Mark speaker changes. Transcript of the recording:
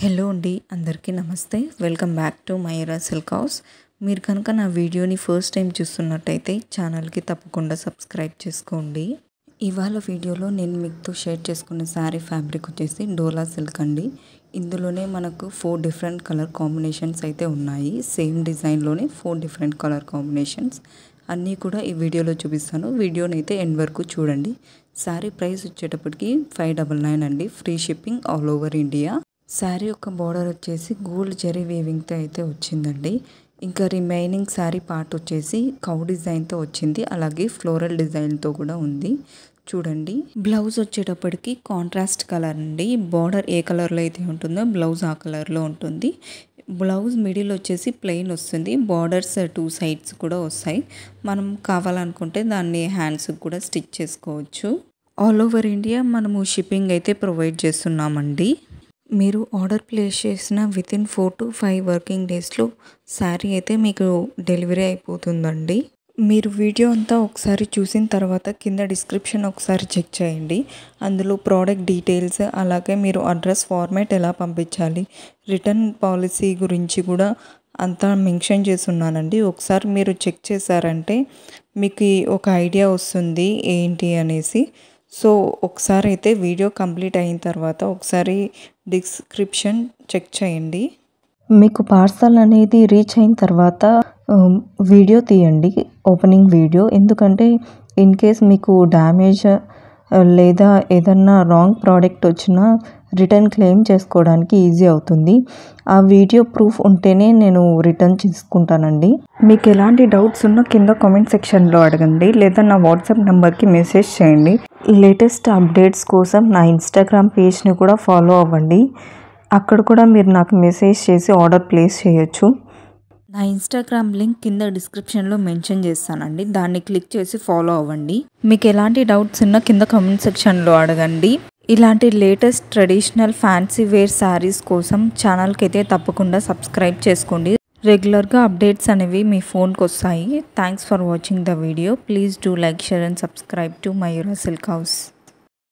Speaker 1: Hello అండి, అందరికీ నమస్తే. Welcome back to Mayura silk house. మీరు కనుక నా వీడియోని ఫస్ట్ టైం చూస్తున్నట్టయితే ఛానల్కి తప్పకుండా సబ్స్క్రైబ్ చేసుకోండి. ఇవాళ వీడియోలో నేను మీతో షేర్ చేసుకున్న శారీ ఫ్యాబ్రిక్ వచ్చేసి డోలా సిల్క్ అండి. ఇందులోనే మనకు 4 డిఫరెంట్ కలర్ కాంబినేషన్స్ అయితే ఉన్నాయి. సేమ్ డిజైన్లోనే 4 డిఫరెంట్ కలర్ కాంబినేషన్స్ అన్నీ కూడా ఈ వీడియోలో చూపిస్తాను. వీడియోని అయితే ఎండ్ వరకు చూడండి. శారీ ప్రైస్ వచ్చేటప్పటికి 599 అండి. Free shipping all over India. Sari యొక్క బార్డర్ వచ్చేసి గోల్డ్ జరీ వీవింగ్తో అయితే వచ్చిందండి. ఇంకా రిమైనింగ్ శారీ పార్ట్ వచ్చేసి కౌ డిజైన్తో వచ్చింది, అలాగే ఫ్లోరల్ డిజైన్తో కూడా ఉంది. చూడండి, బ్లౌజ్ వచ్చేటప్పటికి కాంట్రాస్ట్ కలర్ అండి. బార్డర్ ఏ కలర్లో అయితే ఉంటుందో బ్లౌజ్ ఆ కలర్లో ఉంటుంది. బ్లౌజ్ మిడిల్ వచ్చేసి ప్లెయిన్ వస్తుంది. బార్డర్స్ 2 సైడ్స్ కూడా వస్తాయి. మనం కావాలనుకుంటే దాన్ని హ్యాండ్స్కి కూడా స్టిచ్ చేసుకోవచ్చు. ఆల్ ఓవర్ ఇండియా మనము షిప్పింగ్ అయితే ప్రొవైడ్ చేస్తున్నామండి. మీరు ఆర్డర్ ప్లేస్ చేసిన వితిన్ 4 to 5 వర్కింగ్ డేస్లో శారీ అయితే మీకు డెలివరీ అయిపోతుందండి. మీరు వీడియో అంతా ఒకసారి చూసిన తర్వాత కింద డిస్క్రిప్షన్ ఒకసారి చెక్ చేయండి. అందులో ప్రోడక్ట్ డీటెయిల్స్, అలాగే మీరు అడ్రస్ ఫార్మాట్ ఎలా పంపించాలి, రిటర్న్ పాలసీ గురించి కూడా అంతా మెన్షన్ చేసి ఉన్నానండి. ఒకసారి మీరు చెక్ చేశారంటే మీకు ఒక ఐడియా వస్తుంది ఏంటి అనేసి. సో ఒకసారి అయితే వీడియో కంప్లీట్ అయిన తర్వాత ఒకసారి డిస్క్రిప్షన్ చెక్ చేయండి. మీకు పార్సల్ అనేది రీచ్ అయిన తర్వాత వీడియో తీయండి, ఓపెనింగ్ వీడియో. ఎందుకంటే ఇన్ కేస్ మీకు డ్యామేజ్ లేదా ఏదన్నా రాంగ్ ప్రోడక్ట్ వచ్చినా రిటర్న్ క్లెయిమ్ చేసుకోవడానికి ఈజీ అవుతుంది. ఆ వీడియో ప్రూఫ్ ఉంటేనే నేను రిటర్న్ తీసుకుంటానండి. మీకు ఎలాంటి డౌట్స్ ఉన్నా కింద కామెంట్ సెక్షన్లో అడగండి, లేదా నా వాట్సాప్ నెంబర్కి మెసేజ్ చేయండి. లేటెస్ట్ అప్డేట్స్ కోసం నా ఇన్స్టాగ్రామ్ పేజ్ని కూడా ఫాలో అవ్వండి. అక్కడ కూడా మీరు నాకు మెసేజ్ చేసి ఆర్డర్ ప్లేస్ చేయొచ్చు. నా ఇన్స్టాగ్రామ్ లింక్ కింద డిస్క్రిప్షన్లో మెన్షన్ చేస్తానండి. దాన్ని క్లిక్ చేసి ఫాలో అవ్వండి. మీకు ఎలాంటి డౌట్స్ ఉన్నా కింద కామెంట్ సెక్షన్లో అడగండి. ఇలాంటి latest traditional fancy wear saris కోసం ఛానల్కి అయితే తప్పకుండా సబ్స్క్రైబ్ చేసుకోండి. రెగ్యులర్గా అప్డేట్స్ అనేవి మీ ఫోన్కి వస్తాయి. Thanks for watching the video. Please do like, share and subscribe to Mayura silk house.